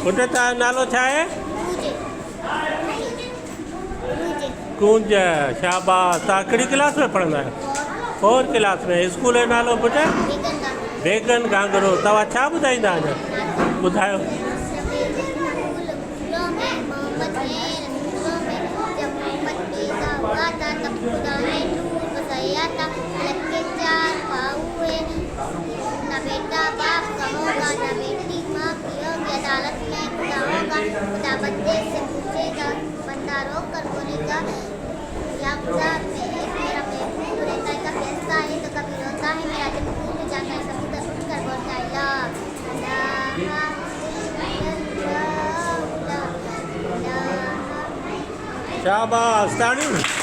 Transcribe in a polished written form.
Put तारो नालो छा है? क़ोंज। शाबाश। तव्हां कहिड़ी क्लास में पढ़ंदा आहियो? 4 क्लास में। स्कूल जो नालो पुट? बेगन गांगरो। तव्हां छा ॿुधाईंदा अञा? ॿुधायो। शाबाश। ताड़ियूं।